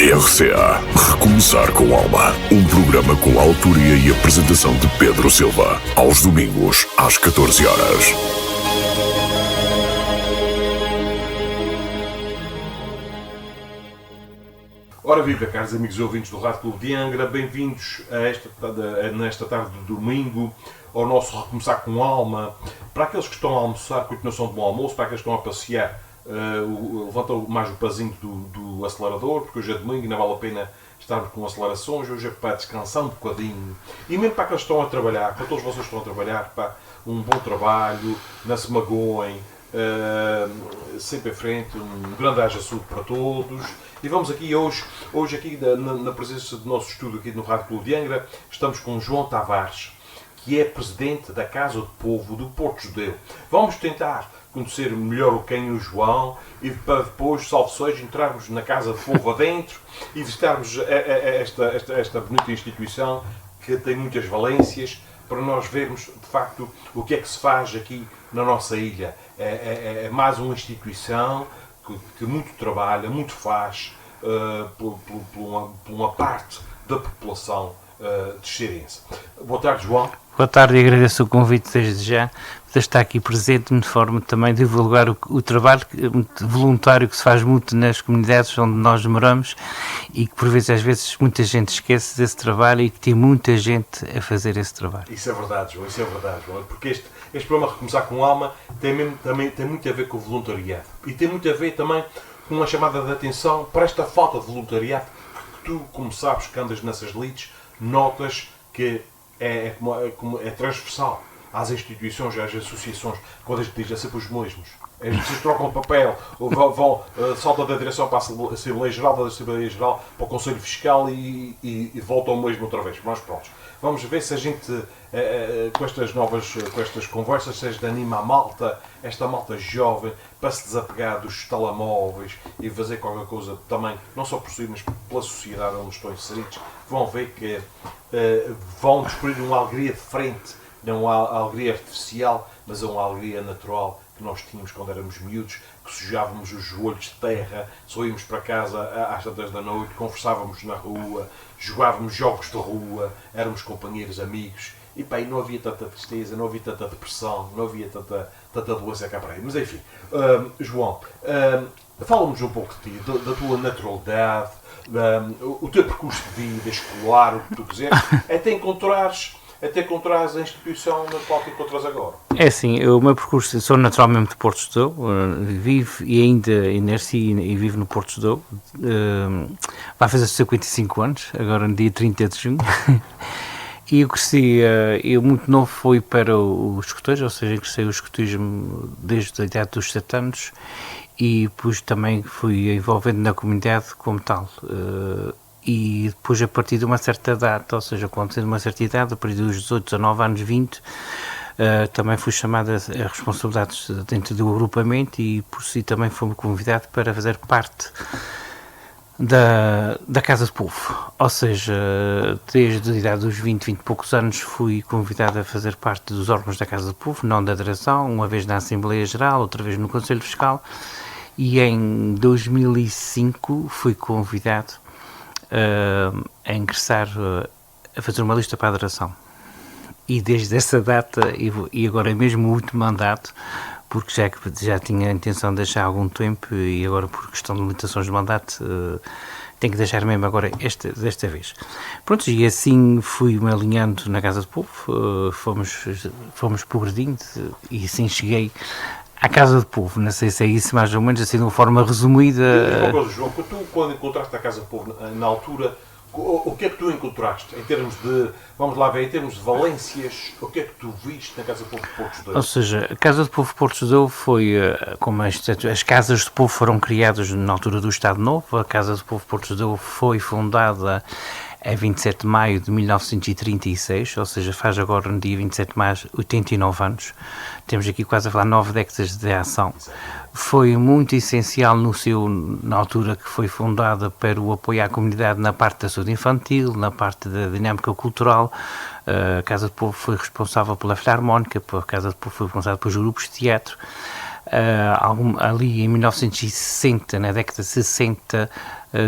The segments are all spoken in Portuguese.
RCA Recomeçar com Alma. Um programa com a autoria e apresentação de Pedro Silva. Aos domingos, às 14 horas. Ora viva, caros amigos e ouvintes do Rádio Clube de Angra, bem-vindos nesta tarde de domingo ao nosso Recomeçar com Alma. Para aqueles que estão a almoçar, continuação de bom almoço, para aqueles que estão a passear, levanta mais o pezinho do acelerador, porque hoje é domingo e não vale a pena estarmos com acelerações, hoje é para descansar um bocadinho. E mesmo para aqueles que estão a trabalhar, para todos vocês que estão a trabalhar, para um bom trabalho, não se magoem, sempre em frente, um grande haja saúde para todos. E vamos aqui hoje aqui na presença do nosso estúdio aqui no Rádio Clube de Angra, estamos com João Tavares, que é presidente da Casa do Povo do Porto Judeu. Vamos tentar conhecer melhor o quem o João e para depois, salve seja, entrarmos na Casa do Povo adentro e visitarmos esta bonita instituição que tem muitas valências para nós vermos de facto o que é que se faz aqui na nossa ilha. É mais uma instituição que muito trabalha, muito faz por uma parte da população de Xeirense. Boa tarde, João. Boa tarde e agradeço o convite desde já de estar aqui presente, de forma também de divulgar o trabalho voluntário que se faz muito nas comunidades onde nós moramos e que por vezes, às vezes, muita gente esquece desse trabalho e que tem muita gente a fazer esse trabalho. Isso é verdade, João, porque este programa Recomeçar com Alma tem muito a ver com o voluntariado e tem muito a ver também com uma chamada de atenção para esta falta de voluntariado, porque tu, como sabes, que andas nessas lides, notas que é transversal às instituições, às associações, quando a gente diz, é sempre os mesmos. As pessoas trocam de papel, saltam da direção para a Assembleia Geral, da Assembleia Geral para o Conselho Fiscal e voltam ao mesmo outra vez. Mas pronto, vamos ver se a gente, com estas conversas, se a gente anima a malta, esta malta jovem, para se desapegar dos telemóveis e fazer qualquer coisa também, não só por si, mas pela sociedade onde estão inseridos. Vão ver que vão descobrir uma alegria de frente, não uma alegria artificial, mas uma alegria natural que nós tínhamos quando éramos miúdos, que sujávamos os joelhos de terra, só íamos para casa às tantas da noite, conversávamos na rua, jogávamos jogos de rua, éramos companheiros, amigos, e pá, e não havia tanta tristeza, não havia tanta depressão, não havia tanta doença cá para aí. Mas enfim, João, fala-nos um pouco de ti, da tua naturalidade, o teu percurso de vida escolar, o que tu quiseres, até encontrares a instituição na qual te encontras agora. É assim, o meu percurso, sou naturalmente de Porto Judeu, vivo e ainda nasci e vivo no Porto Judeu, vai fazer 55 anos, agora no dia 30 de junho, e eu cresci, eu muito novo fui para o escotejo, ou seja, cresci o escotismo desde a idade dos 7 anos, e depois também fui envolvendo na comunidade como tal. E depois, a partir de uma certa data, ou seja, quando tenho uma certa idade, a partir dos 18, 19 anos, 20, também fui chamado a responsabilidades dentro do agrupamento e por si também fui convidado para fazer parte da Casa do Povo. Ou seja, desde a idade dos 20 e poucos anos fui convidado a fazer parte dos órgãos da Casa do Povo, não da direção, uma vez na Assembleia Geral, outra vez no Conselho Fiscal, e em 2005 fui convidado a ingressar, a fazer uma lista para a direção. E desde essa data, e agora é mesmo o último mandato, porque já tinha a intenção de deixar há algum tempo e agora por questão de limitações de mandato tenho que deixar mesmo agora desta vez. Pronto, e assim fui-me alinhando na Casa do Povo, fomos progredindo e assim cheguei à Casa do Povo. Não sei se é isso mais ou menos, assim de uma forma resumida. Uma coisa, João, quando encontraste a Casa do Povo na altura, o que é que tu encontraste em termos de, vamos lá ver, em termos de valências, o que é que tu viste na Casa do Povo de Porto Judeu? Ou seja, a Casa do Povo de Porto Judeu foi, como as Casas do Povo foram criadas na altura do Estado Novo, a Casa do Povo de Porto Judeu foi fundada a 27 de maio de 1936, ou seja, faz agora no dia 27 de maio 89 anos. Temos aqui quase a falar 9 décadas de ação. Foi muito essencial na altura que foi fundada para o apoio à comunidade na parte da saúde infantil, na parte da dinâmica cultural. A Casa do Povo foi responsável pela Filarmónica, a Casa do Povo foi responsável pelos grupos de teatro. Ali em 1960, na década de 60,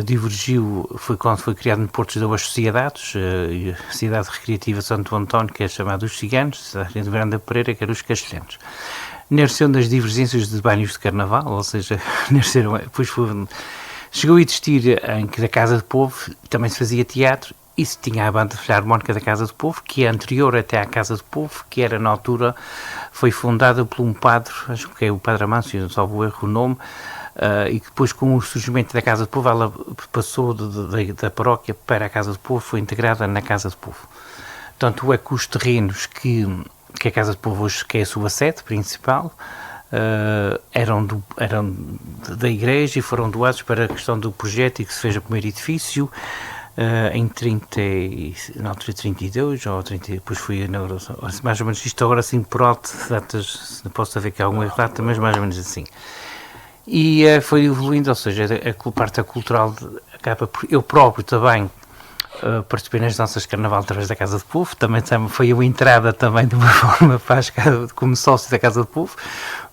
divergiu, foi quando foi criado no Porto de duas sociedades, a Sociedade Recreativa Santo António, que é chamada os Ciganos, a Sociedade de Miranda Pereira, que era os Castelhanos. Nasceu das divergências de banhos de carnaval, ou seja, depois chegou a existir em que da Casa do Povo também se fazia teatro, e se tinha a banda filarmónica da Casa do Povo, que é anterior até à Casa do Povo, que era na altura, foi fundada por um padre, acho que é o Padre Amâncio, não salvo erro o nome, e depois com o surgimento da Casa do Povo, ela passou da paróquia para a Casa do Povo, foi integrada na Casa do Povo. Tanto é que os terrenos que a Casa do Povo hoje, que é a sua sede principal, eram da igreja e foram doados para a questão do projeto e que se fez o primeiro edifício, em 32 ou 30, depois fui a inauguração, mais ou menos isto agora assim por alto, datas, não posso saber que há algum erro data, mas mais ou menos assim. E foi evoluindo, ou seja, a parte cultural acaba por, eu próprio também participei nas danças de carnaval através da Casa do Povo, também foi a entrada também de uma forma para como sócio da Casa do Povo,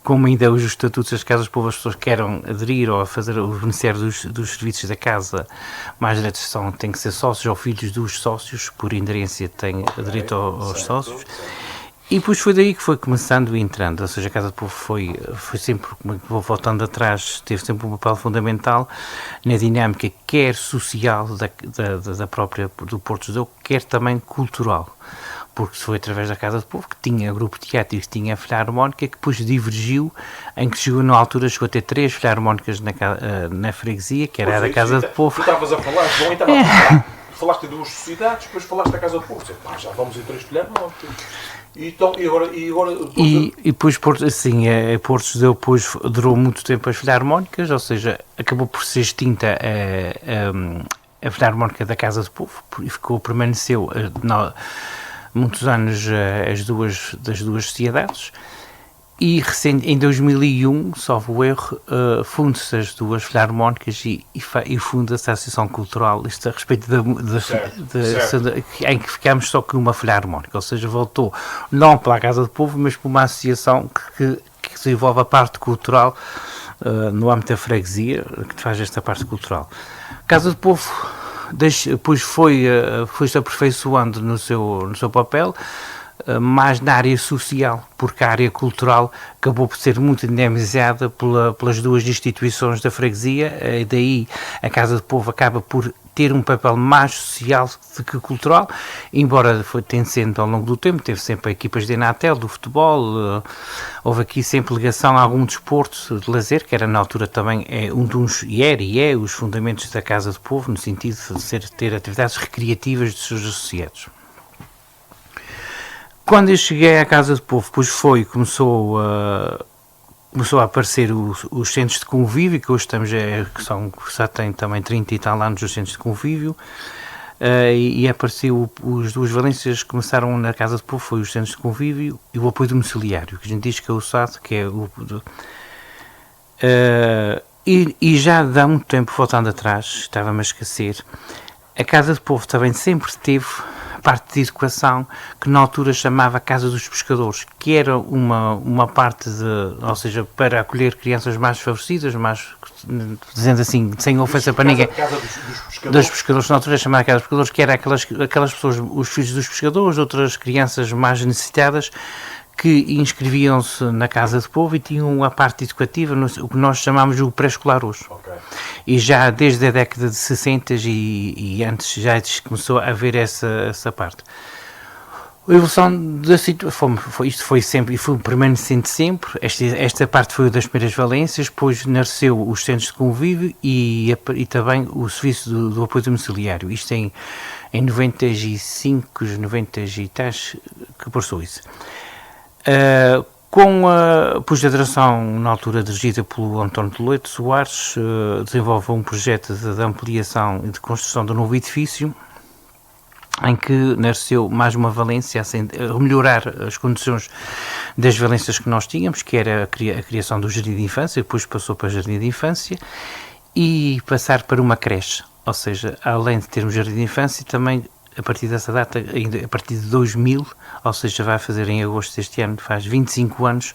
como ainda os estatutos das Casas do Povo, as pessoas que queiram aderir ou fazer o beneficiário dos serviços da Casa, mais direitos têm que ser sócios ou filhos dos sócios, por inderência têm direito aos sócios. E depois foi daí que foi começando e entrando, ou seja, a Casa do Povo foi sempre, vou voltando atrás, teve sempre um papel fundamental na dinâmica, quer social da própria, do Porto Judeu, quer também cultural, porque foi através da Casa do Povo, que tinha grupo de teatro e que tinha a filarmónica, que depois divergiu, em que chegou na altura, chegou a ter 3 filarmónicas na freguesia, que era a da Casa do Povo. Tu estavas a falar, bom, estava a falar. Falaste de 2 sociedades, depois falaste da Casa do Povo, já vamos em 3 filarmónicas. Então, e depois, assim, Porto Judeu depois durou muito tempo as filarmónicas, ou seja, acabou por ser extinta a filarmónica da Casa do Povo, e permaneceu muitos anos das duas sociedades, e em 2001, salvo erro, funda-se as duas filarmónicas e funda-se a Associação Cultural, isto a respeito em que ficámos só com uma filarmónica, ou seja, voltou não para a Casa do Povo, mas para uma associação que desenvolve a parte cultural no âmbito da freguesia, que faz esta parte cultural. A Casa do Povo depois foi-se aperfeiçoando no seu papel, mais na área social, porque a área cultural acabou por ser muito dinamizada pelas duas instituições da freguesia, e daí a Casa do Povo acaba por ter um papel mais social do que cultural, embora tenha sendo ao longo do tempo, teve sempre equipas de Enatel, do futebol, houve aqui sempre ligação a algum desporto de lazer, que era na altura também os fundamentos da Casa do Povo, no sentido de ter atividades recreativas dos seus associados. Quando eu cheguei à Casa do Povo, pois começou a aparecer os centros de convívio, que hoje já tem também 30 e tal anos os centros de convívio, e apareceu os duas valências que começaram na Casa do Povo, foi os centros de convívio e o apoio domiciliário, que a gente diz que é o SAD, que é o... E já há muito tempo, voltando atrás, estava-me a esquecer, a Casa do Povo também sempre teve parte de educação que na altura chamava Casa dos Pescadores, que era uma parte ou seja, para acolher crianças mais favorecidas, dizendo assim, sem ofensa para ninguém, dos pescadores, na altura chamava Casa dos Pescadores, que era aquelas pessoas, os filhos dos pescadores, outras crianças mais necessitadas, que inscreviam-se na Casa do Povo e tinham a parte educativa, o que nós chamamos o pré-escolar hoje. Okay. E já desde a década de 60 e antes já começou a haver essa parte. A evolução da situação, isto foi sempre, e foi permanecendo sempre, esta parte foi uma das primeiras valências, depois nasceu os centros de convívio e também o serviço do apoio domiciliário. Isto em 95, 90 e tais, que passou isso. Com a direção, na altura dirigida pelo António de Leite Soares, desenvolveu um projeto de ampliação e de construção do novo edifício, em que nasceu mais uma valência a melhorar as condições das valências que nós tínhamos, que era a criação do jardim de infância, depois passou para o jardim de infância, e passar para uma creche, ou seja, além de ter um jardim de infância, também a partir dessa data, ainda a partir de 2000, ou seja, vai fazer em agosto deste ano, faz 25 anos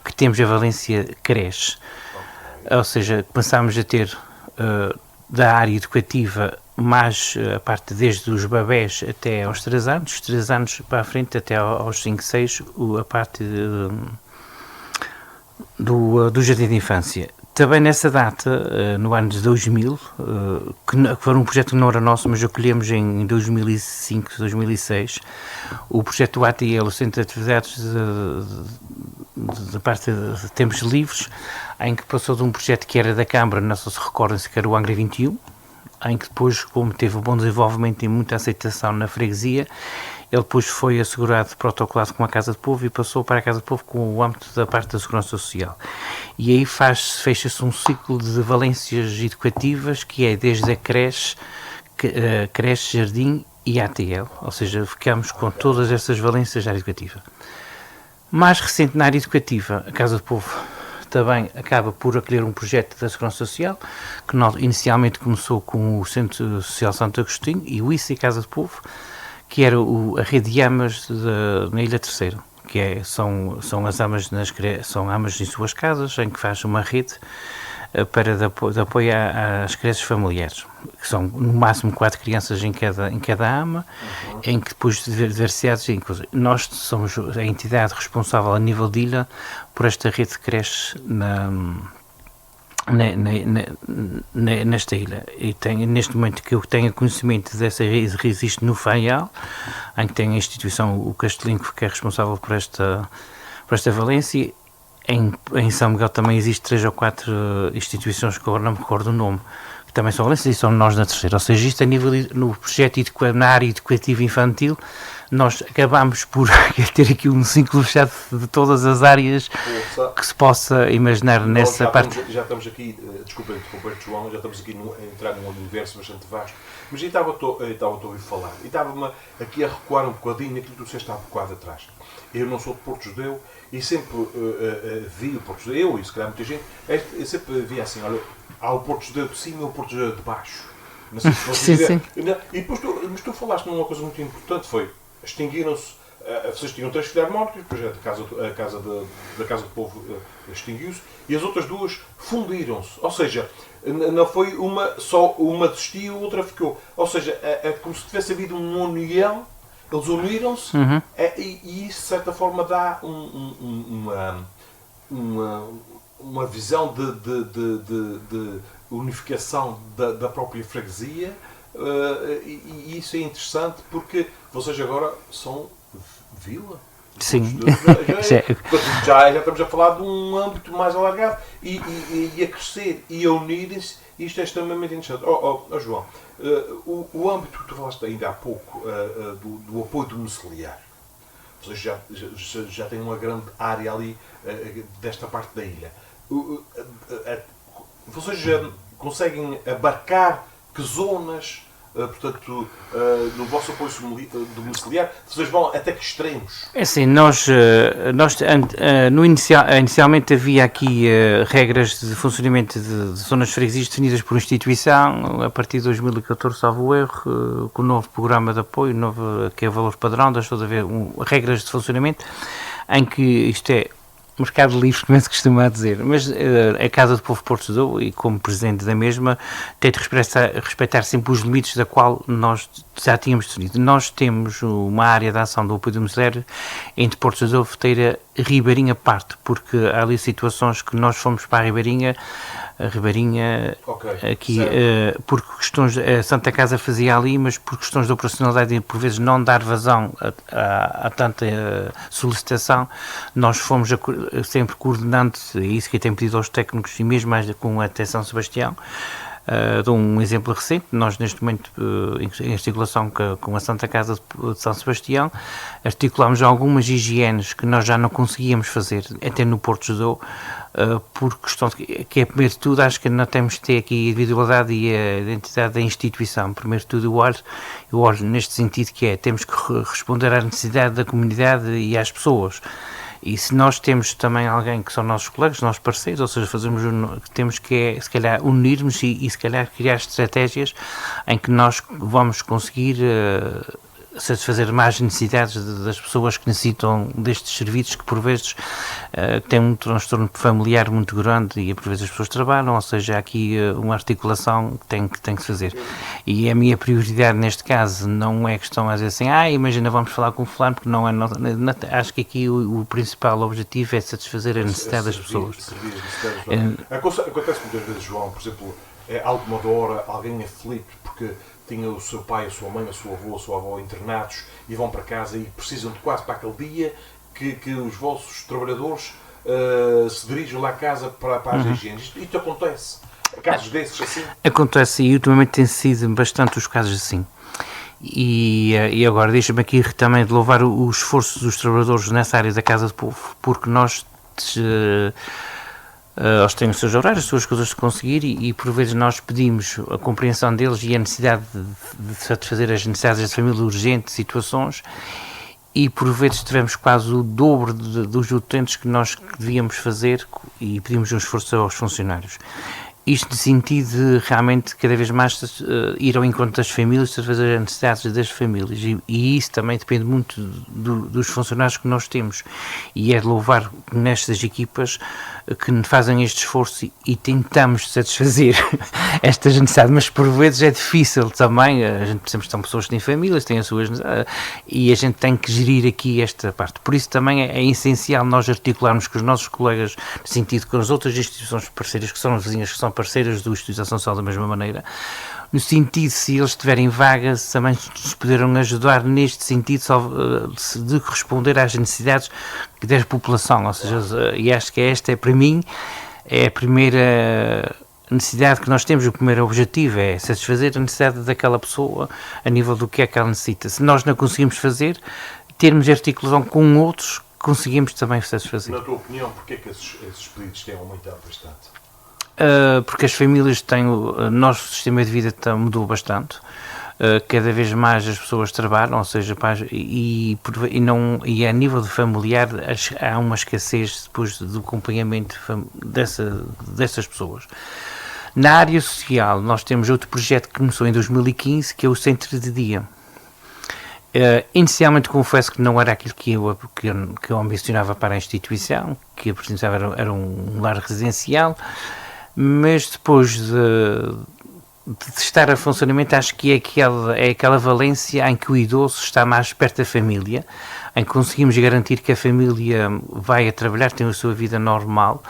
que temos a Valência Creche. Ou seja, começámos a ter da área educativa mais a parte desde os bebés até aos 3 anos, 3 anos para a frente até aos 5, 6, a parte do jardim de infância. Também nessa data, no ano de 2000, que foi um projeto que não era nosso, mas acolhemos em 2005, 2006, o projeto do ATL, o Centro de Atividades de parte de tempos livres, em que passou de um projeto que era da Câmara, não sei se recordam-se, que era o Angra 21, em que depois, como teve um bom desenvolvimento e muita aceitação na freguesia, ele depois foi assegurado, protocolado com a Casa do Povo e passou para a Casa do Povo com o âmbito da parte da Segurança Social. E aí fecha-se um ciclo de valências educativas que é desde a creche, jardim e ATL, ou seja, ficamos com todas essas valências da área educativa. Mais recente na área educativa, a Casa do Povo também acaba por acolher um projeto da Segurança Social, que inicialmente começou com o Centro Social Santo Agostinho e o ICE Casa do Povo, que era a rede de amas na Ilha Terceira, que são as amas, são amas em suas casas, em que faz uma rede para de apoio às creches familiares, que são no máximo 4 crianças em cada ama, em que depois diversidades, nós somos a entidade responsável a nível de ilha por esta rede de creches nesta ilha. E neste momento que eu tenho conhecimento dessa rede, existe no Faial, em que tem a instituição, o Castelinho, que é responsável por esta valência. Em São Miguel também existe 3 ou 4 instituições que agora não me recordo o nome, que também são valências e são nós na Terceira. Ou seja, isto a nível no projeto na área educativa infantil, nós acabamos por ter aqui um ciclo fechado de todas as áreas que se possa imaginar nessa parte. Já estamos aqui, desculpa interromper, João, já estamos aqui a entrar num universo bastante vasto, mas eu estava a ouvir falar e estava-me aqui a recuar um bocadinho naquilo que tu disseste há bocado atrás. Eu não sou de Porto Judeu e sempre vi o Porto Judeu, e se calhar muita gente, eu sempre via assim, olha, há o Porto Judeu de cima e o Porto Judeu de baixo. Não sei se sim, sim. E depois tu falaste numa coisa muito importante, foi, extinguiram-se, vocês tinham 3 filarmónicas, depois a Casa do Povo extinguiu-se, e as outras 2 fundiram-se. Ou seja, não foi só uma desistiu, outra ficou. Ou seja, é como se tivesse havido uma união. Eles uniram-se e isso, de certa forma, dá uma visão de unificação da própria freguesia, e isso é interessante porque vocês agora são vila. Sim. Já estamos a falar de um âmbito mais alargado e a crescer e a unirem-se. Isto é extremamente interessante. João, o âmbito que tu falaste ainda há pouco, do apoio domiciliar, vocês já têm uma grande área ali desta parte da ilha. Vocês já conseguem abarcar que zonas, portanto, no vosso apoio domiciliar, vocês vão até que extremos? É assim, inicialmente havia aqui regras de funcionamento de zonas de freguesias definidas por instituição, a partir de 2014, salvo erro, com o novo programa de apoio, que é o valor padrão, deixou de haver regras de funcionamento, em que isto é mercado livre, como se costuma dizer, mas a Casa do Povo Porto Judeu, e como presidente da mesma, tem de respeitar sempre os limites da qual nós já tínhamos definido. Nós temos uma área de ação do apoio domiciliário entre Porto Judeu, Feteira, Ribeirinha parte, porque há ali situações que nós fomos para a Ribeirinha, aqui, por questões, a Santa Casa fazia ali, mas por questões de operacionalidade e por vezes não dar vazão a tanta solicitação, nós fomos sempre coordenando, e isso que tem pedido aos técnicos, e mesmo mais com até São Sebastião. Dou um exemplo recente, nós neste momento, em articulação com a Santa Casa de São Sebastião, articulamos algumas higienes que nós já não conseguíamos fazer, até no Porto Judeu, por questão que é, primeiro de tudo, acho que não temos que ter aqui a individualidade e a identidade da instituição. Primeiro de tudo, eu olho neste sentido que temos que responder à necessidade da comunidade e às pessoas. E se nós temos também alguém que são nossos colegas, nossos parceiros, ou seja, temos que, se calhar, unirmos e se calhar, criar estratégias em que nós vamos conseguir satisfazer mais necessidades das pessoas que necessitam destes serviços, que por vezes têm um transtorno familiar muito grande e por vezes as pessoas trabalham, ou seja, há aqui uma articulação que tem que se fazer. E a minha prioridade neste caso não é questão a dizer assim, imagina, vamos falar com o fulano, porque não é, acho que aqui o principal objetivo é satisfazer a necessidade das pessoas. Acontece muitas vezes, João, por exemplo, à última hora, alguém aflito porque tinha o seu pai, a sua mãe, a sua avó internados e vão para casa e precisam de quase para aquele dia que os vossos trabalhadores se dirijam lá à casa para as higiene. Isto acontece. Casos desses assim? Acontece e ultimamente tem sido bastante os casos assim. E agora deixa-me aqui também de louvar o esforço dos trabalhadores nessa área da Casa do Povo, porque eles têm os seus horários, as suas coisas de conseguir e por vezes nós pedimos a compreensão deles e a necessidade de satisfazer as necessidades da família urgentes, situações, e por vezes tivemos quase o dobro dos utentes que nós devíamos fazer e pedimos um esforço aos funcionários. Isto no sentido de realmente cada vez mais ir ao encontro das famílias, satisfazer as necessidades das famílias e isso também depende muito dos funcionários que nós temos e é de louvar nestas equipas que fazem este esforço e tentamos satisfazer estas necessidades, mas por vezes é difícil também, a gente percebe que são pessoas que têm famílias, têm as suas necessidades e a gente tem que gerir aqui esta parte, por isso também é essencial nós articularmos com os nossos colegas, no sentido com as outras instituições parceiras que são vizinhas, que são parceiras do Instituto de Ação Social da mesma maneira, no sentido, se eles tiverem vagas, também nos poderão ajudar neste sentido de responder às necessidades da população, ou seja, e acho que esta para mim, é a primeira necessidade que nós temos, o primeiro objetivo é satisfazer a necessidade daquela pessoa a nível do que é que ela necessita. Se nós não conseguimos fazer, termos articulação com outros, conseguimos também satisfazer. Na tua opinião, porquê é que esses pedidos têm aumentado bastante? Porque as famílias têm, o nosso sistema de vida mudou bastante, cada vez mais as pessoas trabalham, ou seja, e a nível de familiar há uma escassez depois do acompanhamento dessas pessoas. Na área social nós temos outro projeto que começou em 2015, que é o Centro de Dia. Inicialmente confesso que não era aquilo que eu ambicionava para a instituição, que eu precisava era um lar residencial, mas depois de estar a funcionamento, acho que é aquela valência em que o idoso está mais perto da família, em que conseguimos garantir que a família vai a trabalhar, tem a sua vida normal,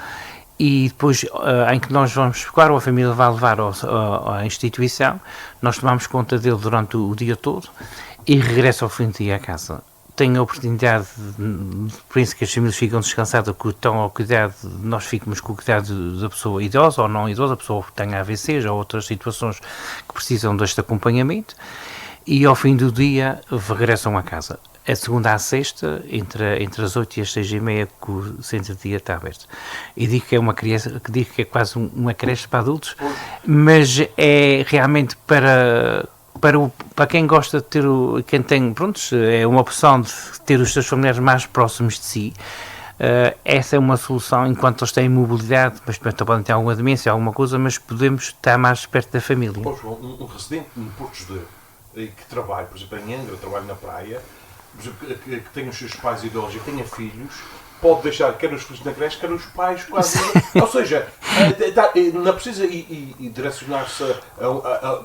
e depois em que nós vamos buscar, ou a família vai levar à instituição, nós tomamos conta dele durante o dia todo e regressa ao fim do dia à casa. Tenho a oportunidade, por isso que as famílias ficam descansadas, que estão ao cuidado, nós ficamos com o cuidado da pessoa idosa ou não idosa, a pessoa que tem AVCs ou outras situações que precisam deste acompanhamento, e ao fim do dia regressam à casa. A segunda à sexta, entre as 8 e as 6h30, que o centro de dia está aberto. E digo que é uma criança, que digo que é quase uma creche para adultos, mas é realmente para quem gosta de ter, quem tem, é uma opção de ter os seus familiares mais próximos de si, essa é uma solução, enquanto eles têm mobilidade, mas também podem ter alguma demência, alguma coisa, mas podemos estar mais perto da família. Um residente no Porto Judeu, que trabalha, por exemplo, em Angra, trabalha na praia, por exemplo, que tem os seus pais idosos e tenha filhos, pode deixar quer os filhos na creche, quer os pais quase. Ou seja, não precisa ir direcionar-se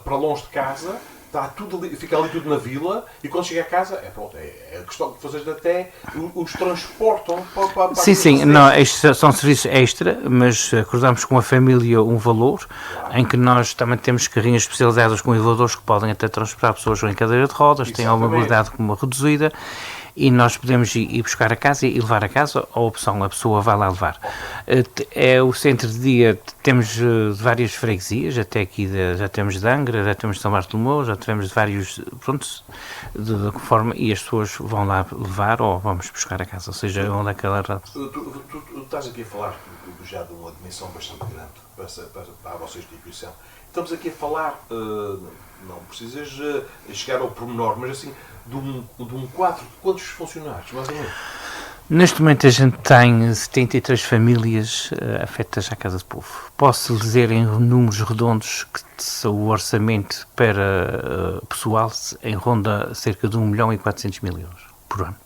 para longe de casa. Está tudo ali, fica ali tudo na vila e quando chega a casa, é a questão de fazer até os transportam para Sim, não, estes são serviços extra, mas acordamos com a família um valor, em que nós também temos carrinhas especializadas com elevadores que podem até transportar pessoas em cadeira de rodas, têm alguma mobilidade como reduzida, e nós podemos ir buscar a casa e levar a casa, ou a opção, a pessoa vai lá levar. É o centro de dia, temos várias freguesias, até aqui já temos de Angra, já temos de São Bartolomeu, já temos de vários, de forma, e as pessoas vão lá levar ou vamos buscar a casa, ou seja, onde é que ela... Tu estás aqui a falar já de uma dimensão bastante grande para a vossa instituição. Estamos aqui a falar, não precisas chegar ao pormenor, mas assim, de um quadro de quantos funcionários, mais ou menos? Neste momento a gente tem 73 famílias afetas à Casa do Povo. Posso dizer em números redondos que o orçamento para pessoal ronda cerca de 1.400.000 euros por ano.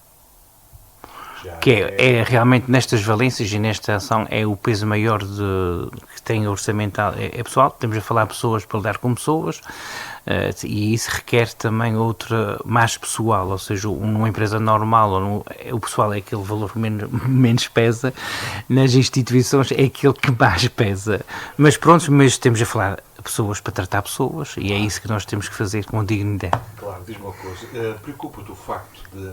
Que é realmente nestas valências e nesta ação é o peso maior que tem orçamental, é pessoal. Temos a falar de pessoas para lidar com pessoas, e isso requer também mais pessoal, ou seja, numa empresa normal o pessoal é aquele valor que menos pesa, nas instituições é aquele que mais pesa, mas temos a falar de pessoas para tratar pessoas e é isso que nós temos que fazer com dignidade. Claro, diz-me uma coisa, preocupa-te o facto de,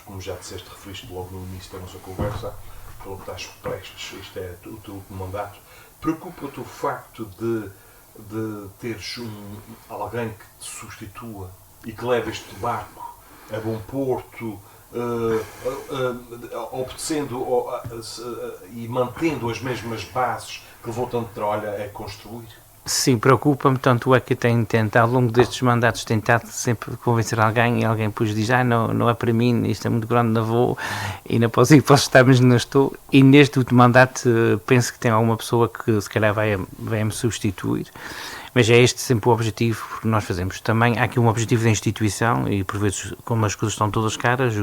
como já disseste, referiste logo no início da nossa conversa, tu estás prestes, isto é o teu último mandato, preocupa-te o facto de teres alguém que te substitua e que leve este barco a bom porto, obedecendo e mantendo as mesmas bases que levou tanto trabalho a construir? Sim, preocupa-me, tanto é que tenho tentado, ao longo destes mandatos, tentado sempre convencer alguém, e alguém depois diz, não é para mim, isto é muito grande, não vou, e não posso ir, posso estar, mas não estou, e neste último mandato penso que tem alguma pessoa que se calhar vai me substituir, mas é este sempre o objetivo que nós fazemos. Também há aqui um objetivo da instituição, e por vezes, como as coisas estão todas caras,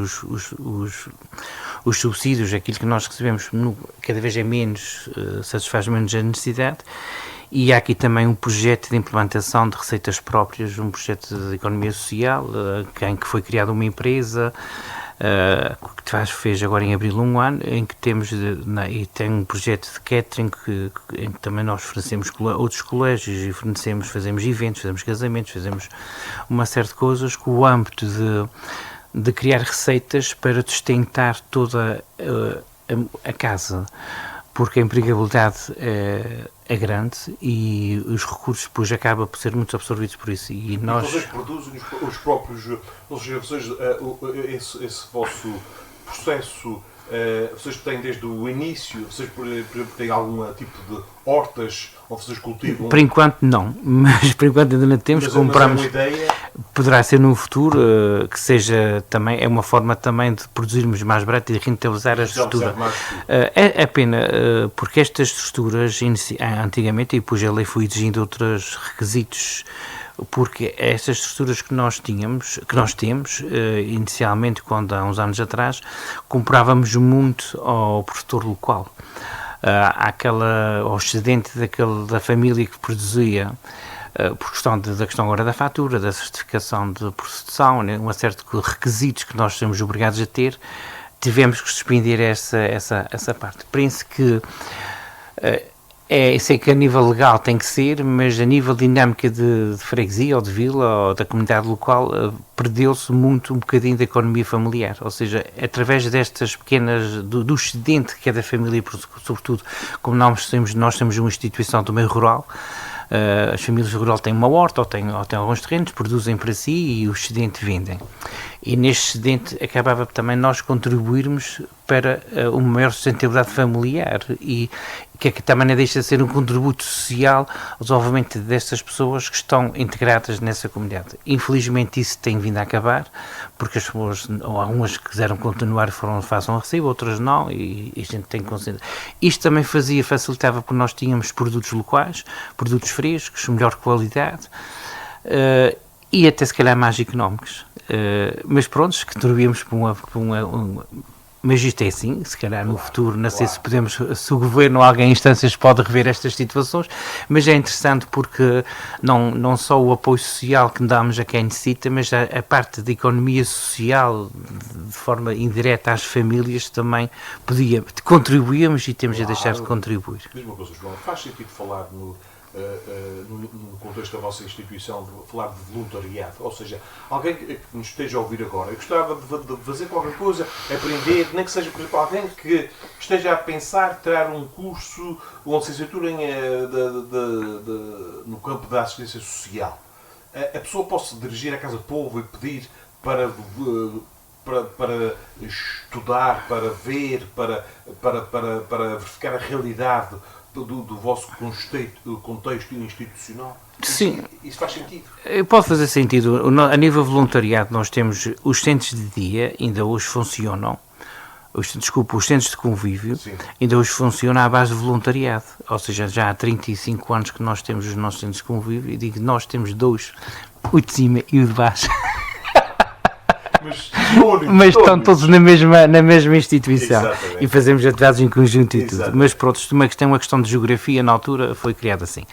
os subsídios, aquilo que nós recebemos, cada vez é menos, satisfaz menos a necessidade. E há aqui também um projeto de implementação de receitas próprias, um projeto de economia social, em que foi criada uma empresa, que fez agora em abril um ano, em que temos, e tem um projeto de catering, em que também nós fornecemos outros colégios e fazemos eventos, fazemos casamentos, fazemos uma série de coisas com o âmbito de criar receitas para sustentar toda a casa, porque a empregabilidade é grande e os recursos depois acabam por ser muito absorvidos por isso. E vocês produzem os próprios, ou seja, esse vosso processo, vocês têm desde o início, vocês por exemplo têm algum tipo de hortas onde vocês cultivam? Por enquanto não, mas por enquanto ainda não temos. Compramos, mas é uma ideia. Poderá ser no futuro, que seja também, é uma forma também de produzirmos mais barato e de rentabilizar a estrutura. É pena, porque estas estruturas, antigamente, e depois a lei foi exigindo outros requisitos, porque estas estruturas que nós temos, inicialmente, quando há uns anos atrás, comprávamos muito ao produtor local. Ao excedente da família que produzia, por questão da questão agora da fatura, da certificação de produção, né, uma série de requisitos que nós somos obrigados a ter, tivemos que suspender essa parte. Penso que sei que a nível legal tem que ser, mas a nível dinâmica de freguesia ou de vila ou da comunidade local, perdeu-se um bocadinho da economia familiar, ou seja, através destas pequenas, do excedente que é da família, sobretudo, como nós temos uma instituição do meio rural, as famílias rurais têm uma horta ou têm alguns terrenos, produzem para si e o excedente vendem. E neste excedente acabava também nós contribuirmos para uma maior sustentabilidade familiar e que também não deixa de ser um contributo social ao desenvolvimento destas pessoas que estão integradas nessa comunidade. Infelizmente isso tem vindo a acabar, porque as pessoas, ou algumas que quiseram continuar façam a recibo, outras não, e a gente tem que considerar. Isto também facilitava porque nós tínhamos produtos locais, produtos frescos, melhor qualidade, e até se calhar mais económicos. Mas pronto, que contribuímos mas isto é assim, se calhar no futuro, não sei se o governo ou alguém em instâncias pode rever estas situações, mas é interessante porque não só o apoio social que damos a quem necessita, mas a parte da economia social, de forma indireta às famílias, também contribuímos e temos a deixar de contribuir. Diz-me uma coisa, João, faz sentido falar no contexto da vossa instituição, falar de voluntariado, ou seja, alguém que nos esteja a ouvir agora e gostava de fazer qualquer coisa, aprender, nem que seja, por exemplo, alguém que esteja a pensar tirar um curso ou uma licenciatura no campo da assistência social. A pessoa pode se dirigir à Casa do Povo e pedir para estudar, para ver, para verificar a realidade do vosso contexto institucional? Sim. Isso faz sentido? Pode fazer sentido. A nível voluntariado nós temos os centros de dia, ainda hoje funcionam. os centros de convívio, ainda hoje funcionam à base de voluntariado. Ou seja, já há 35 anos que nós temos os nossos centros de convívio, e digo que nós temos dois, o de cima e o de baixo. Mas estão todos na mesma instituição. Exatamente. E fazemos atividades em conjunto e Exatamente. Tudo. Mas pronto, é uma questão de geografia, na altura foi criado assim.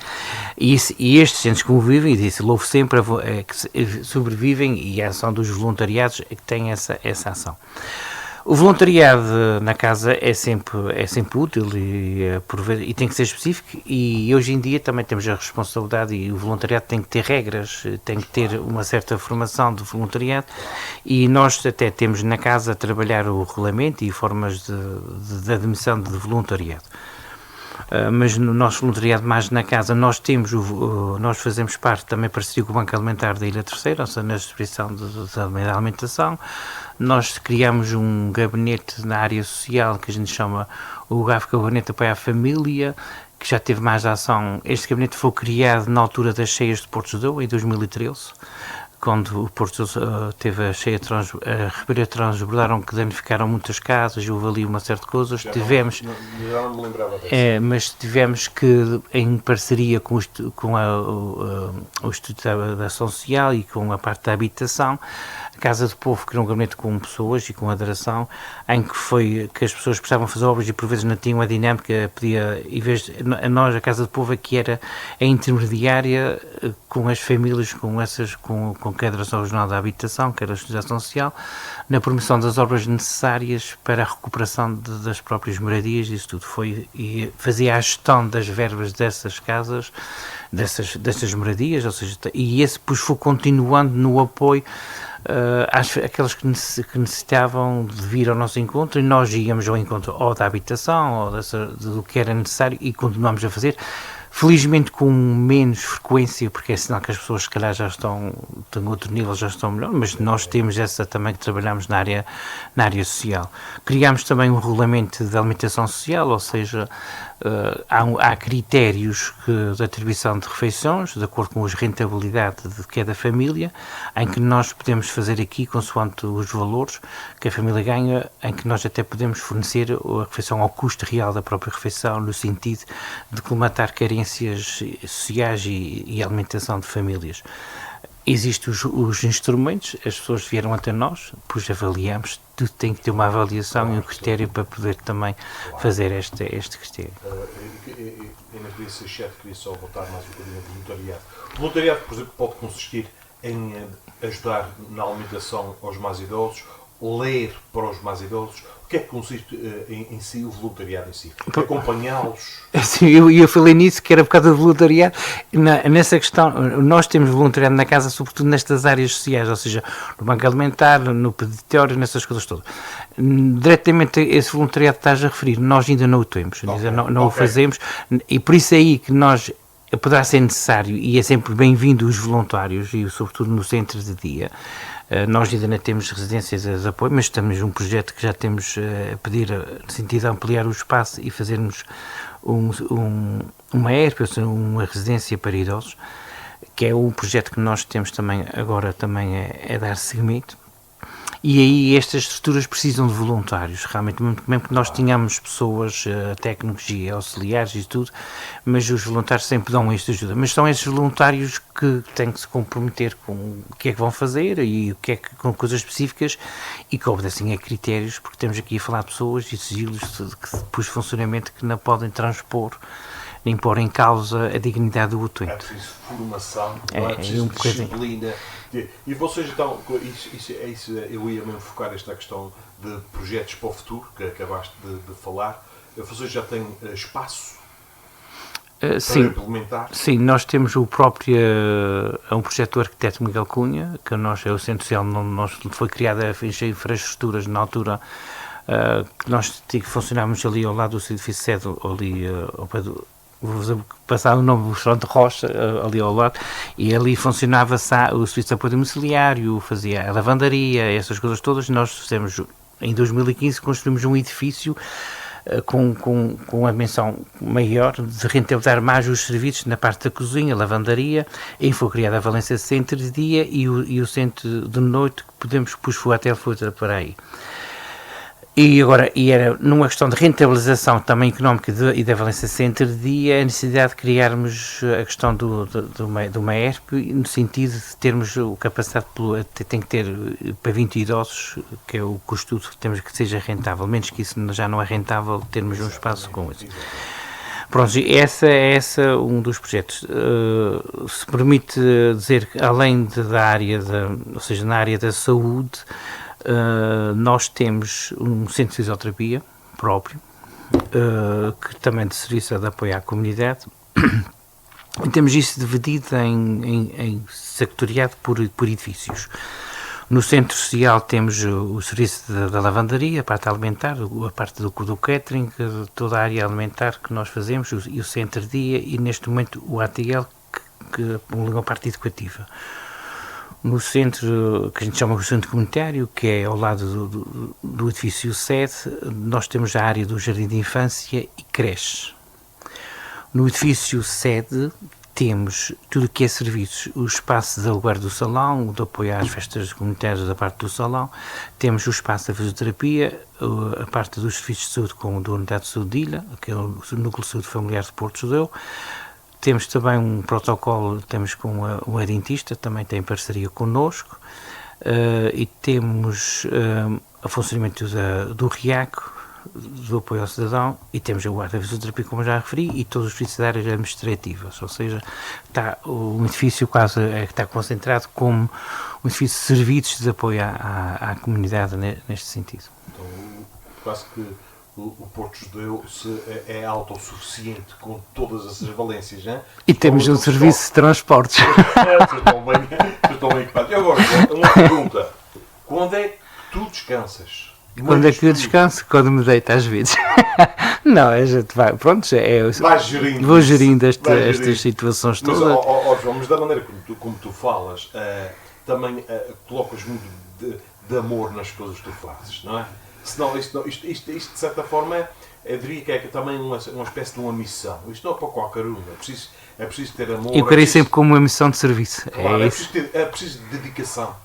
E estes centros que convivem, e disse, louvo sempre, que sobrevivem, e a ação dos voluntariados é que tem essa ação. O voluntariado na casa é sempre útil e tem que ser específico, e hoje em dia também temos a responsabilidade, e o voluntariado tem que ter regras, tem que ter uma certa formação de voluntariado, e nós até temos na casa a trabalhar o regulamento e formas de admissão de voluntariado. Mas no nosso voluntariado mais na casa nós fazemos parte também parceria com o Banco Alimentar da Ilha Terceira, ou seja, na distribuição da alimentação. Nós criamos um gabinete na área social que a gente chama o Gabinete de Apoio à Família, que já teve mais ação. Este gabinete foi criado na altura das cheias de Porto Judeu, em 2013, quando o Porto teve a cheia a Ribeira transbordaram, que danificaram muitas casas, houve ali uma série de coisas. Já não me lembrava disso. Mas tivemos que, em parceria com o Instituto da Ação Social e com a parte da habitação, a Casa do Povo criou um gabinete com pessoas e com adoração, em que as pessoas precisavam fazer obras e por vezes não tinham a dinâmica, em vez de nós, a Casa do Povo aqui era a intermediária com as famílias, com que a Adoração Regional da Habitação, que era a Instituição Social, na promoção das obras necessárias para a recuperação das próprias moradias, isso tudo e fazia a gestão das verbas dessas casas, dessas moradias, ou seja, e esse depois foi continuando no apoio aqueles que necessitavam de vir ao nosso encontro, e nós íamos ao encontro ou da habitação ou do que era necessário, e continuamos a fazer, felizmente com menos frequência, porque é sinal que as pessoas se calhar já estão em outro nível, já estão melhor, mas nós temos essa também, que trabalhamos na área social. Criámos também um regulamento de alimentação social, ou seja, há critérios de atribuição de refeições, de acordo com a rentabilidade de cada família, em que nós podemos fazer aqui, consoante os valores que a família ganha, em que nós até podemos fornecer a refeição ao custo real da própria refeição, no sentido de colmatar carências sociais e alimentação de famílias. Existem os instrumentos, as pessoas vieram até nós, depois avaliamos, tudo tem que ter uma avaliação e um critério para poder também fazer este critério. Mas disse, chefe, queria só voltar mais um bocadinho ao voluntariado. O voluntariado, por exemplo, pode consistir em ajudar na alimentação aos mais idosos, ler para os mais idosos. O que é que consiste em si o voluntariado em si? Acompanhá-los? Sim, eu falei nisso, que era por causa do voluntariado. Nessa questão, nós temos voluntariado na casa, sobretudo nestas áreas sociais, ou seja, no Banco Alimentar, no peditório, nessas coisas todas. Diretamente esse voluntariado que estás a referir, nós ainda não o temos, não o fazemos, e por isso é aí que nós, poderá ser necessário, e é sempre bem-vindo os voluntários, e sobretudo no centro de dia. Nós ainda não temos residências de apoio, mas estamos num projeto que já temos a pedir, no sentido de ampliar o espaço e fazermos uma ERP, ou seja, uma residência para idosos, que é um projeto que nós temos também agora a dar seguimento. E aí estas estruturas precisam de voluntários, realmente, mesmo que nós tenhamos pessoas, técnicos e auxiliares e tudo, mas os voluntários sempre dão esta ajuda. Mas são esses voluntários que têm que se comprometer com o que é que vão fazer e o que é que, com coisas específicas, e que obedecem a critérios, porque temos aqui a falar de pessoas e exilos que depois funcionamento que não podem transpor nem pôr em causa a dignidade do utente. É preciso formação, é preciso disciplina. E vocês então, eu ia mesmo focar esta questão de projetos para o futuro, que acabaste de falar. Vocês já têm espaço para implementar? Sim, nós temos o próprio, um projeto do arquiteto Miguel Cunha, que é o Centro Social, foi criada a infraestruturas na altura, que nós funcionámos ali ao lado do edifício sede, ali ao pé do... Vou passar o nome do restaurante Rocha, ali ao lado, e ali funcionava o serviço de apoio domiciliário, fazia a lavandaria, essas coisas todas. Nós fizemos, em 2015, construímos um edifício com uma dimensão maior, de rentabilizar mais os serviços na parte da cozinha, lavandaria, e foi criada a Valência Centro de Dia e o Centro de Noite, que podemos pôr até para aí. E era numa questão de rentabilização também económica e da Valência Centro-Dia, a necessidade de criarmos a questão do MERP, no sentido de termos a capacidade, tem que ter para 20 idosos, que é o custo que temos que seja rentável, menos que isso já não é rentável, termos um espaço com isso. Pronto, esse é um dos projetos. Se permite dizer que além da área, ou seja, na área da saúde, nós temos um centro de fisioterapia próprio, que também de serviço de apoio à comunidade, e temos isso dividido em sectoriado por edifícios. No centro social temos o serviço da lavandaria, a parte alimentar, a parte do catering, toda a área alimentar que nós fazemos, e o centro-dia, e neste momento o ATL, que é uma parte educativa. No centro, que a gente chama de centro comunitário, que é ao lado do edifício sede, nós temos a área do jardim de infância e creche. No edifício sede temos tudo o que é serviços, o espaço de aluguer do salão, o de apoio às festas comunitárias da parte do salão, temos o espaço da fisioterapia, a parte dos serviços de saúde com a unidade de saúde de Ilha, que é o Núcleo de Saúde Familiar de Porto Judeu. Temos também um protocolo, temos com o dentista, também tem parceria connosco, e temos o funcionamento do RIACO, do apoio ao cidadão, e temos a guarda da fisioterapia, como já referi, e todos os serviços da área administrativas, ou seja, o edifício quase está concentrado como um edifício de serviços de apoio à comunidade neste sentido. Então, quase que o Porto Judeu é autossuficiente com todas essas valências, não é? E temos um serviço de transportes. Estão bem equipados. E agora, uma pergunta. Quando é que tu descansas? Quando é que eu descanso? Quando me deito, às vezes. Não, a gente vai, pronto, vou gerindo estas situações mas, todas. João, mas da maneira como tu falas, também colocas muito de amor nas coisas que tu fazes, não é? Senão, isto de certa forma, eu diria que é também uma espécie de uma missão. Isto não é para qualquer um, é preciso ter amor. Eu queria sempre como uma missão de serviço. Claro, é preciso de dedicação.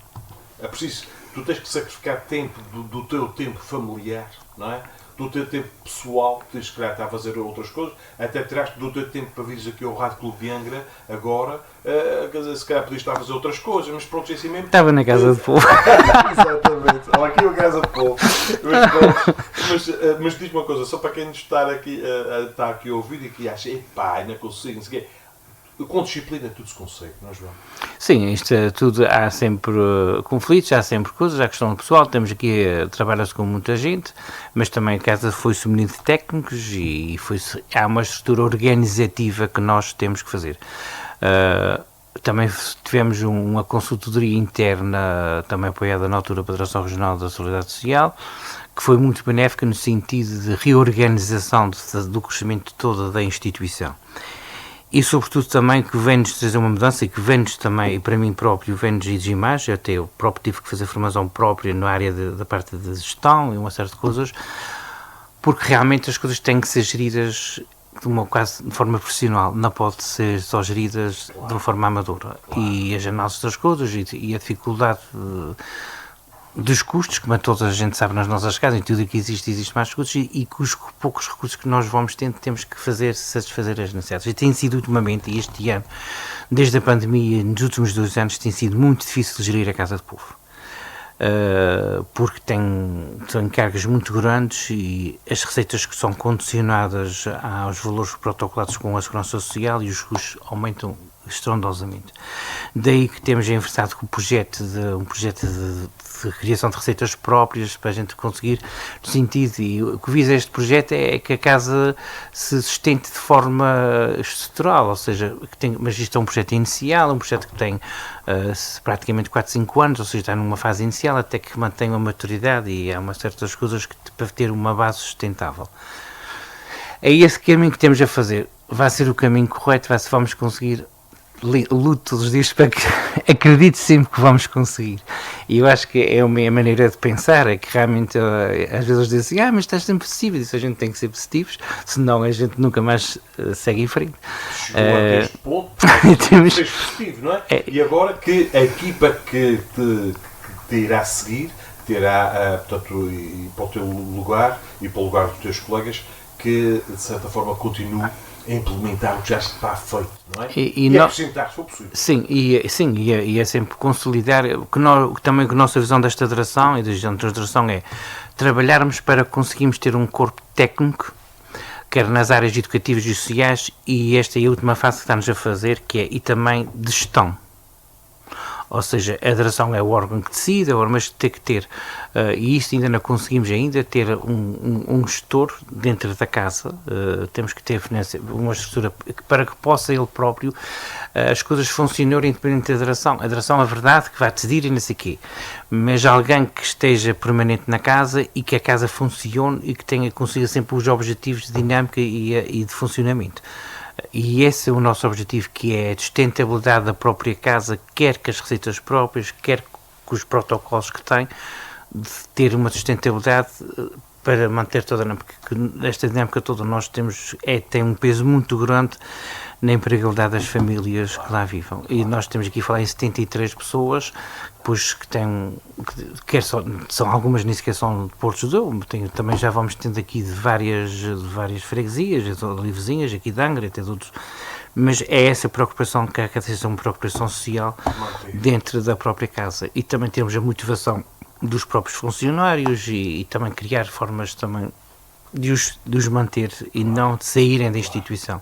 É preciso. Tu tens que sacrificar tempo do teu tempo familiar, não é? Do teu tempo pessoal, que tens que estar a fazer outras coisas, até tiraste do teu tempo para vires aqui ao Rádio Clube de Angra, agora, quer dizer, se calhar podias estar a fazer outras coisas, mas pronto, assim mesmo. Estava na casa de povo. Exatamente, olha aqui a casa de povo. Mas diz-me uma coisa, só para quem nos está aqui a ouvir e que acha, epá, não consigo, não sei o quê. Com disciplina tudo se consegue, não é, João? Sim, isto é tudo, há sempre conflitos, há sempre coisas, há questão pessoal, temos aqui, trabalha-se com muita gente, mas também a casa foi submetido de técnicos e há uma estrutura organizativa que nós temos que fazer. Também tivemos uma consultoria interna, também apoiada na altura pela Federação Regional da Solidariedade Social, que foi muito benéfica no sentido de reorganização do crescimento todo da instituição. E sobretudo também que vem-nos trazer uma mudança e que vem-nos também, e para mim próprio, vem-nos exigir mais. Até eu próprio tive que fazer formação própria na área da parte de gestão e uma série de coisas, porque realmente as coisas têm que ser geridas de forma profissional, não pode ser só geridas de uma forma amadora. E as análises das coisas e a dificuldade dos custos, como toda a gente sabe nas nossas casas, em tudo o que existe mais custos, e com os poucos recursos que nós vamos tendo, temos que satisfazer as necessidades. E tem sido ultimamente, e este ano, desde a pandemia, nos últimos 2 anos, tem sido muito difícil gerir a Casa de Povo. Porque tem encargos muito grandes e as receitas que são condicionadas aos valores protocolados com a Segurança Social e os custos aumentam estrondosamente. Daí que temos enversado com um projeto de criação de receitas próprias para a gente conseguir, no sentido, e o que visa este projeto é que a casa se sustente de forma estrutural, ou seja, mas isto é um projeto inicial, um projeto que tem praticamente 4, 5 anos, ou seja, está numa fase inicial até que mantém uma maturidade e há uma certas coisas para ter uma base sustentável. É esse caminho que temos a fazer. Vai ser o caminho correto, vamos conseguir. Luto todos os dias para que acredito sempre que vamos conseguir, e eu acho que é a minha maneira de pensar, é que realmente às vezes eles dizem assim, mas estás sempre positivo, e a gente tem que ser positivos, senão a gente nunca mais segue em frente. Chegou a este ponto, temos positivo, não é? E agora que a equipa que te irá seguir terá, portanto, e para o teu lugar e para o lugar dos teus colegas, que de certa forma continue a implementar o que já está feito, não é? E acrescentar, se for possível. Sim, e é sempre consolidar, também que a nossa visão desta direção e da direção é trabalharmos para conseguirmos ter um corpo técnico, quer nas áreas educativas e sociais, e esta é a última fase que estamos a fazer, que é, e também de gestão. Ou seja, a direção é o órgão que decide, mas tem que ter, e isto ainda não conseguimos ainda, ter um gestor dentro da casa, temos que ter uma estrutura para que possa ele próprio, as coisas funcionarem independente da direção. A direção é verdade que vai decidir e não sei o quê, mas alguém que esteja permanente na casa e que a casa funcione e que consiga sempre os objetivos de dinâmica e de funcionamento. E esse é o nosso objetivo, que é a sustentabilidade da própria casa, quer com as receitas próprias, quer com os protocolos que tem, de ter uma sustentabilidade para manter toda a dinâmica, porque esta dinâmica toda nós temos, tem um peso muito grande na empregabilidade das famílias que lá vivam. E nós temos aqui a falar em 73 pessoas, pois que têm, são algumas nem sequer são de Porto Judeu, também já vamos tendo aqui de várias freguesias, ali vizinhas, aqui de Angra, até de outros, mas é essa preocupação que há que ser uma preocupação social dentro da própria casa. E também temos a motivação dos próprios funcionários e também criar formas também de os manter e não de saírem da instituição.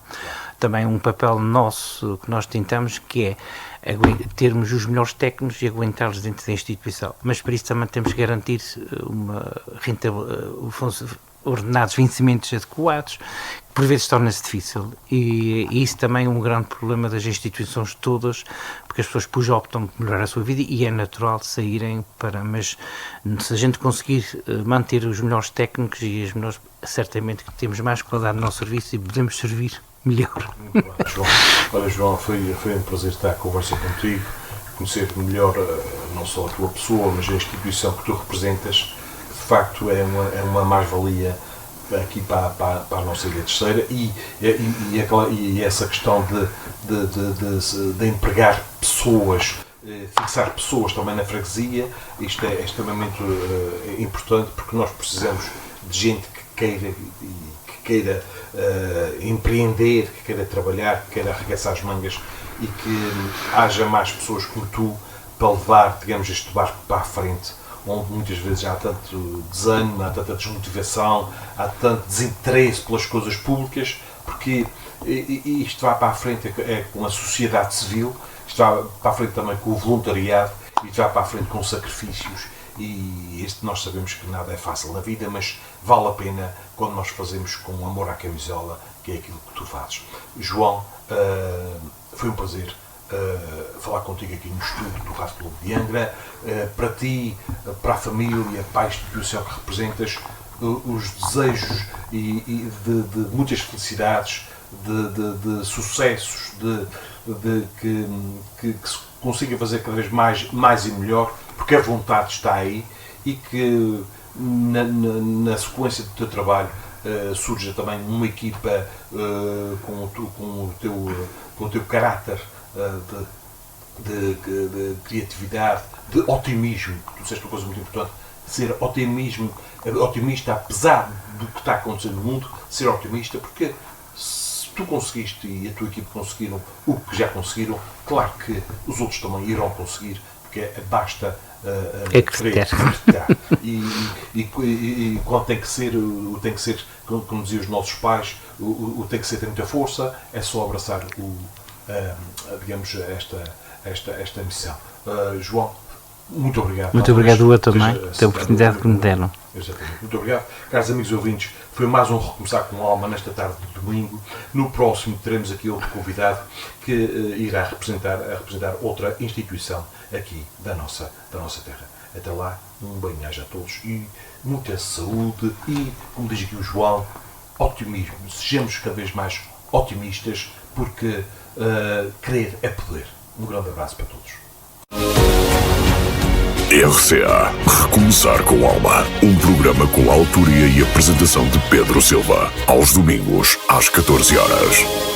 Também um papel nosso que nós tentamos, que é termos os melhores técnicos e aguentá-los dentro da instituição. Mas para isso também temos que garantir ordenados vencimentos adequados, que por vezes torna-se difícil. E isso também é um grande problema das instituições todas, porque as pessoas depois optam por melhorar a sua vida e é natural saírem mas se a gente conseguir manter os melhores técnicos e as melhores, certamente que temos mais qualidade no nosso serviço e podemos servir melhor. Muito bem, João. Olha, João, foi um prazer estar a conversar contigo, conhecer melhor não só a tua pessoa, mas a instituição que tu representas. De facto é uma mais-valia aqui para a nossa Ilha Terceira e essa questão de empregar pessoas, fixar pessoas também na freguesia, isto é extremamente importante, porque nós precisamos de gente que queira empreender, que queira trabalhar, que queira arregaçar as mangas e que haja mais pessoas como tu para levar, digamos, este barco para a frente, onde muitas vezes há tanto desânimo, há tanta desmotivação, há tanto desinteresse pelas coisas públicas, porque isto vai para a frente com a sociedade civil, isto vai para a frente também com o voluntariado, isto vai para a frente com sacrifícios, e nós sabemos que nada é fácil na vida, mas vale a pena quando nós fazemos com amor à camisola, que é aquilo que tu fazes. João, foi um prazer falar contigo aqui no estúdio do Rádio Clube de Angra. Para ti, para a família, para a instituição que representas, os desejos e de muitas felicidades, de sucessos, que se consiga fazer cada vez mais e melhor, porque a vontade está aí e que na sequência do teu trabalho surja também uma equipa com o teu caráter de criatividade, de otimismo. Tu disseste uma coisa muito importante, ser otimista apesar do que está a acontecer no mundo, ser otimista, porque se tu conseguiste e a tua equipe conseguiram o que já conseguiram, claro que os outros também irão conseguir, porque basta querer. E quando tem que ser, como diziam os nossos pais, tem que ser, tem muita força, é só abraçar digamos, esta missão. João, muito obrigado. Muito obrigado eu também, pela oportunidade que me deram. Exatamente, muito obrigado. Caros amigos ouvintes, foi mais um Recomeçar com Alma nesta tarde de domingo. No próximo teremos aqui outro convidado que irá representar outra instituição aqui da nossa terra. Até lá, um bem-aja a todos e muita saúde e, como diz aqui o João, otimismo. Sejamos cada vez mais otimistas, porque querer é poder. Um grande abraço para todos. RCA Recomeçar com Alma, um programa com a autoria e apresentação de Pedro Silva, aos domingos às 14 horas.